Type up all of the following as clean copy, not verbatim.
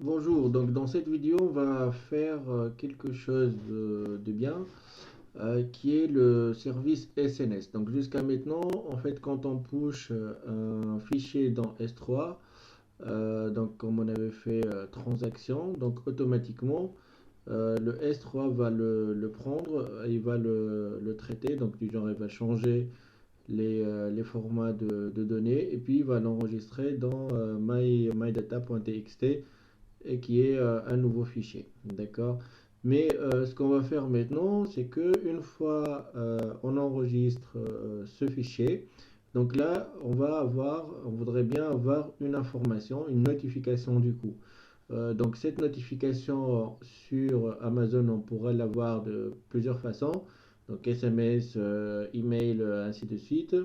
Bonjour, donc dans cette vidéo on va faire quelque chose de bien qui est le service SNS. Donc jusqu'à maintenant en fait quand on push un fichier dans S3, donc comme on avait fait transaction, donc automatiquement le S3 va le prendre, il va le traiter, donc du genre il va changer les formats de données et puis il va l'enregistrer dans mydata.txt et qui est un nouveau fichier. D'accord. Mais ce qu'on va faire maintenant, c'est que une fois on enregistre ce fichier, donc là, on voudrait bien avoir une information, une notification du coup. Donc cette notification sur Amazon, on pourrait l'avoir de plusieurs façons. Donc SMS, email, ainsi de suite.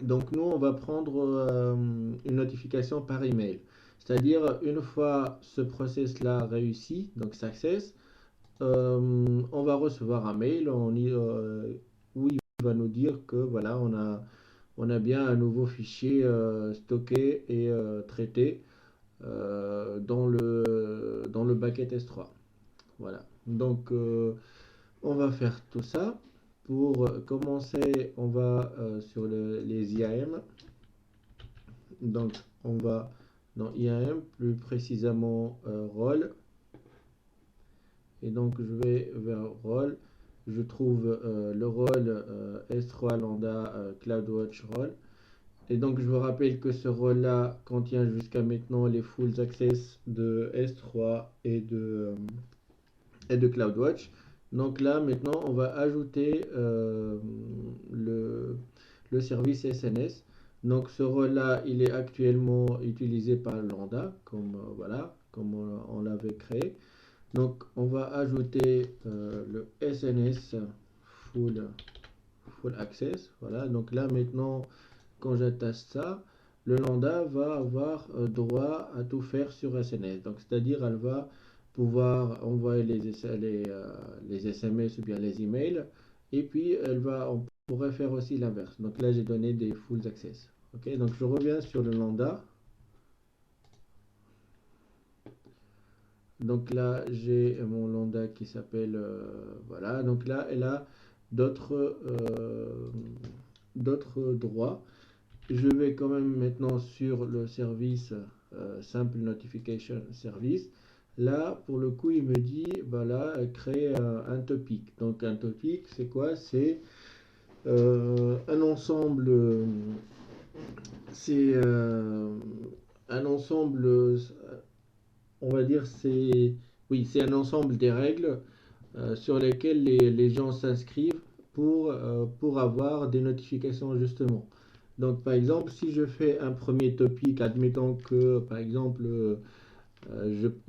Donc nous, on va prendre une notification par email. C'est-à-dire, une fois ce process-là réussi, donc success, on va recevoir un mail où il va nous dire que voilà, on a bien un nouveau fichier stocké et traité dans le bucket S3. Voilà. Donc, on va faire tout ça. Pour commencer, on va sur les IAM. Donc, on va dans IAM, plus précisément rôle. Et donc, je vais vers rôle. Je trouve le rôle S3 Lambda CloudWatch Role. Et donc, je vous rappelle que ce rôle-là contient jusqu'à maintenant les full access de S3 et de CloudWatch. Donc là, maintenant, on va ajouter le service SNS. Donc ce rôle-là, il est actuellement utilisé par Lambda, comme voilà, comme on l'avait créé. Donc on va ajouter le SNS full, full access. Voilà. Donc là maintenant, quand j'attache ça, le lambda va avoir droit à tout faire sur SNS. Donc, c'est-à-dire, elle va pouvoir envoyer les SMS ou bien les emails. Et puis, on pourrait faire aussi l'inverse. Donc là, j'ai donné des full access. Ok, donc je reviens sur le lambda. Donc là, j'ai mon lambda qui s'appelle, voilà. Donc là, elle a d'autres d'autres droits. Je vais quand même maintenant sur le service Simple Notification Service. Là, pour le coup, il me dit, voilà, créer un topic. Donc, un topic, c'est quoi? C'est un ensemble, c'est un ensemble, on va dire, oui, c'est un ensemble des règles sur lesquelles les gens s'inscrivent pour avoir des notifications justement. Donc par exemple, si je fais un premier topic, admettons que par exemple,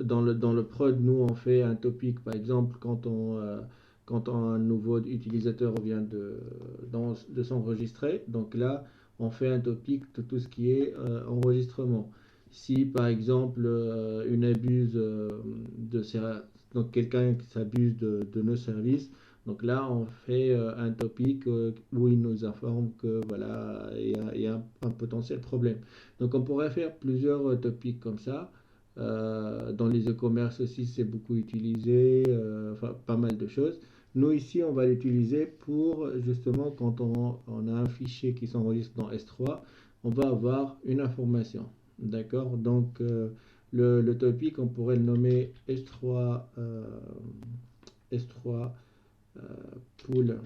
dans le prod, nous on fait un topic, par exemple, quand un nouveau utilisateur vient de s'enregistrer, donc là on fait un topic de tout ce qui est enregistrement. Si par exemple une abuse de ces, donc quelqu'un qui s'abuse de nos services, donc là on fait un topic où il nous informe que voilà il y a un potentiel problème. Donc on pourrait faire plusieurs topics comme ça. Dans les e-commerce aussi, c'est beaucoup utilisé, enfin pas mal de choses. Nous ici, on va l'utiliser pour justement quand on a un fichier qui s'enregistre dans S3, on va avoir une information. D'accord? Donc le topic, on pourrait le nommer S3, S3 euh, pool,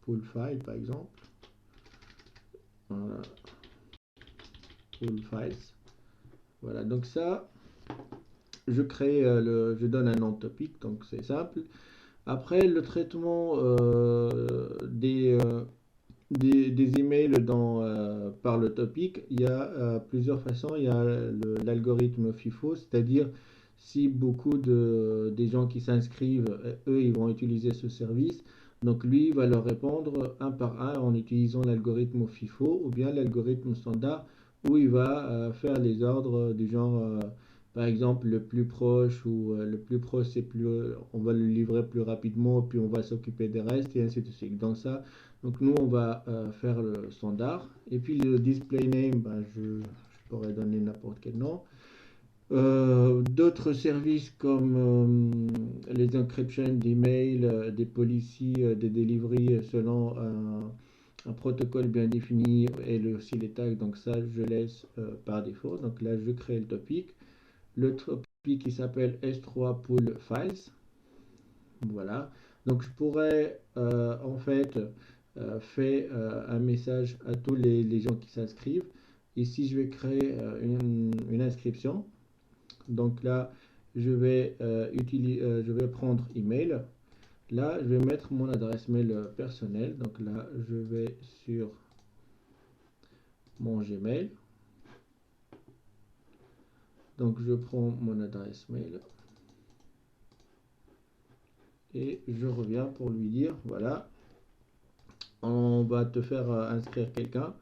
pool file par exemple. Voilà, pool files. Voilà, donc ça, je donne un nom de topic, donc c'est simple. Après, le traitement des emails par le topic, il y a plusieurs façons. Il y a l'algorithme FIFO, c'est-à-dire si beaucoup des gens qui s'inscrivent, eux, ils vont utiliser ce service. Donc lui, il va leur répondre un par un en utilisant l'algorithme FIFO ou bien l'algorithme standard où il va faire les ordres du genre, par exemple, le plus proche ou le plus proche, c'est plus, on va le livrer plus rapidement, puis on va s'occuper des restes et ainsi de suite. Donc ça, donc nous, on va faire le standard. Et puis le display name, ben, je pourrais donner n'importe quel nom. D'autres services comme les encryptions d'email, des policies, des deliveries selon un protocole bien défini et aussi les tags. Donc ça, je laisse par défaut. Donc là, je crée le topic. Le topic qui s'appelle S3 Pool Files. Voilà. Donc je pourrais en fait faire un message à tous les gens qui s'inscrivent. Ici, je vais créer une inscription. Donc là, je vais prendre email. Là, je vais mettre mon adresse mail personnelle. Donc là, je vais sur mon Gmail. Donc je prends mon adresse mail et je reviens pour lui dire, voilà, on va te faire inscrire quelqu'un.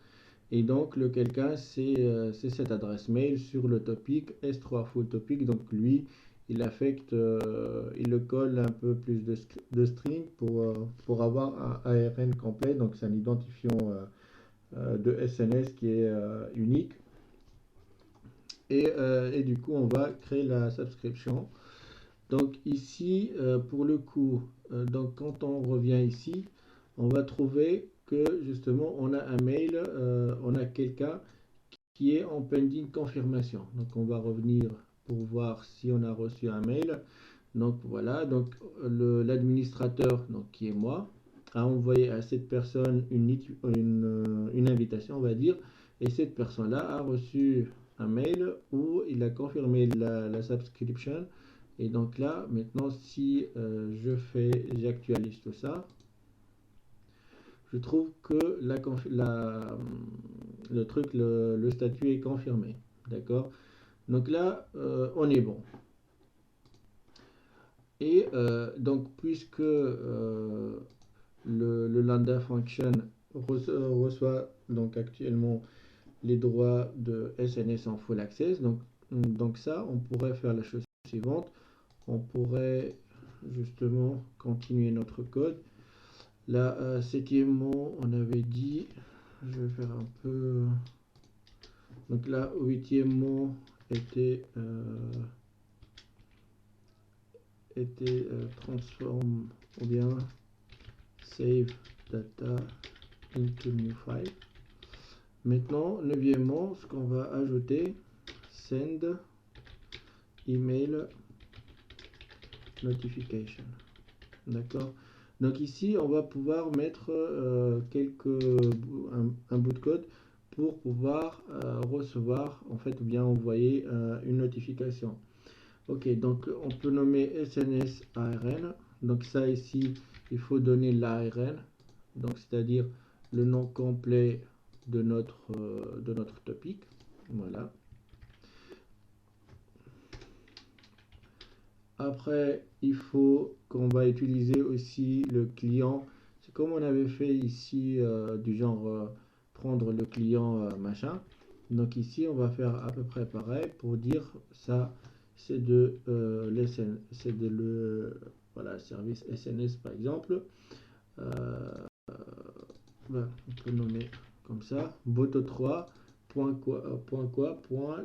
Et donc le quelqu'un, c'est cette adresse mail sur le topic S3 full topic. Donc lui, il affecte, il le colle un peu plus de string pour avoir un ARN complet. Donc c'est un identifiant de SNS qui est unique. Et du coup, on va créer la subscription. Donc ici, pour le coup, donc quand on revient ici, on va trouver que justement, on a un mail, on a quelqu'un qui est en pending confirmation. Donc on va revenir pour voir si on a reçu un mail. Donc voilà, donc l'administrateur, donc qui est moi, a envoyé à cette personne une invitation, on va dire, et cette personne-là a reçu un mail où il a confirmé la subscription. Et donc là, maintenant, si j'actualise tout ça, je trouve que le statut est confirmé. D'accord? Donc là, on est bon. Et donc, puisque le lambda function reçoit donc actuellement les droits de SNS en full access, donc ça, on pourrait faire la chose suivante. On pourrait justement continuer notre code. Là, septièmement, on avait dit, je vais faire un peu. Donc là, huitièmement était transform ou bien save data into new file. Maintenant, neuvièmement, ce qu'on va ajouter, send email notification. D'accord? Donc ici, on va pouvoir mettre un bout de code pour pouvoir recevoir, en fait, ou bien envoyer une notification. Ok, donc on peut nommer SNS ARN. Donc ça ici, il faut donner l'ARN, donc c'est-à-dire le nom complet de notre topic. Voilà. Après, il faut qu'on va utiliser aussi le client. C'est comme on avait fait ici, du genre prendre le client machin. Donc ici, on va faire à peu près pareil pour dire ça, c'est c'est de voilà, service SNS par exemple. Voilà, on peut nommer comme ça, boto3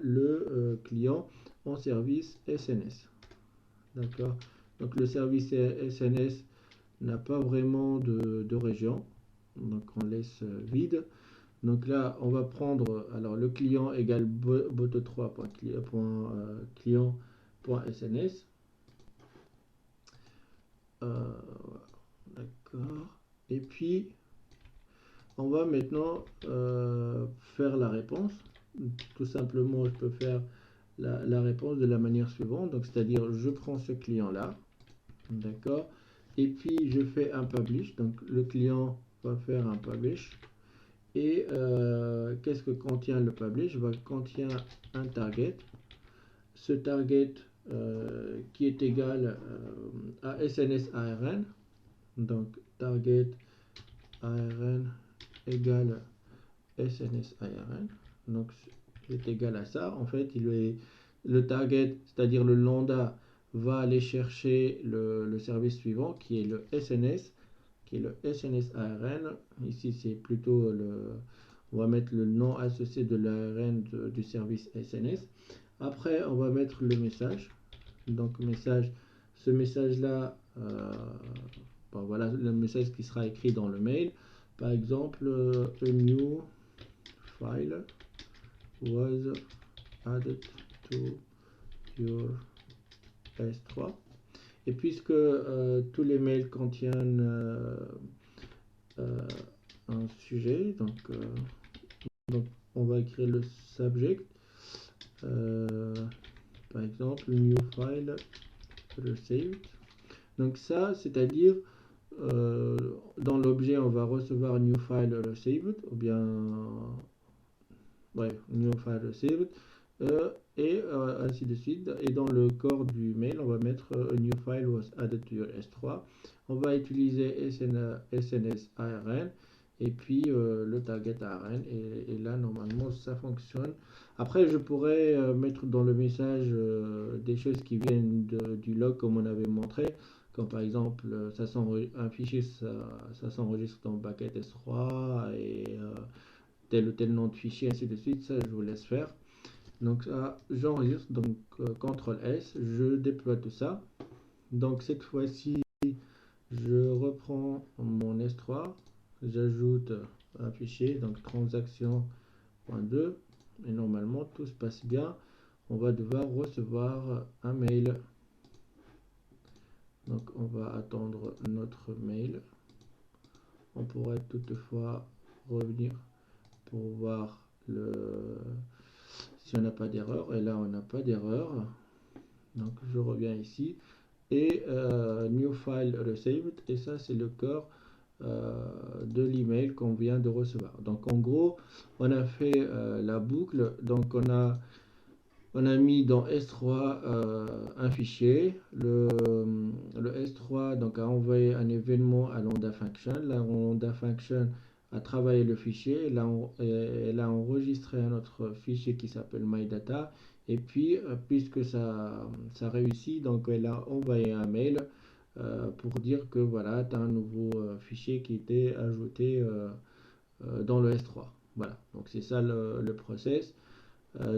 le client en service SNS. D'accord. Donc le service SNS n'a pas vraiment de région. Donc on laisse vide. Donc là, on va prendre alors le client égale boto3.client.sns. D'accord. Et puis, on va maintenant faire la réponse. Tout simplement, je peux faire la réponse de la manière suivante. Donc, c'est-à-dire, je prends ce client-là. D'accord. Et puis, je fais un publish. Donc, le client va faire un publish. Et qu'est-ce que contient le publish? Contient un target. Ce target qui est égal à SNS ARN. Donc, target ARN égale SNS ARN. Donc, c'est égal à ça. En fait, le target, c'est-à-dire le lambda, va aller chercher le service suivant qui est le SNS, qui est le SNS ARN. Ici, c'est plutôt on va mettre le nom associé de l'ARN du service SNS. Après, on va mettre le message. Donc, message, ce message-là, bon, voilà le message qui sera écrit dans le mail. Par exemple, a new file was added to your S3. Et puisque tous les mails contiennent euh, un sujet, donc on va écrire le subject. Par exemple, new file received. Donc ça, c'est-à-dire dans l'objet, on va recevoir new file received, ou bien ouais, new file received, et ainsi de suite. Et dans le corps du mail, on va mettre a new file was added to your S3. On va utiliser SNS ARN et puis le target ARN. Et là, normalement, ça fonctionne. Après, je pourrais mettre dans le message des choses qui viennent du log comme on avait montré. Comme par exemple, un fichier, ça s'enregistre dans bucket S3 et tel ou tel nom de fichier, ainsi de suite. Ça, je vous laisse faire. Donc ça, j'enregistre, donc CTRL S, je déploie tout ça. Donc cette fois-ci, je reprends mon S3, j'ajoute un fichier, donc transaction.2, et normalement tout se passe bien. On va devoir recevoir un mail. Donc on va attendre notre mail. On pourrait toutefois revenir pour voir si on n'a pas d'erreur. Et là, on n'a pas d'erreur. Donc je reviens ici. Et new file received. Et ça, c'est le corps de l'email qu'on vient de recevoir. Donc en gros, on a fait la boucle. Donc on a mis dans S3 un fichier. Le S3 donc, a envoyé un événement à Lambda Function. La Lambda Function a travaillé le fichier. Elle a enregistré un autre fichier qui s'appelle MyData. Et puis, puisque ça réussit, donc elle a envoyé un mail pour dire que voilà, tu as un nouveau fichier qui était ajouté dans le S3. Voilà, donc c'est ça le process.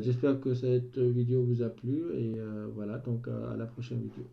J'espère que cette vidéo vous a plu et voilà, donc à la prochaine vidéo.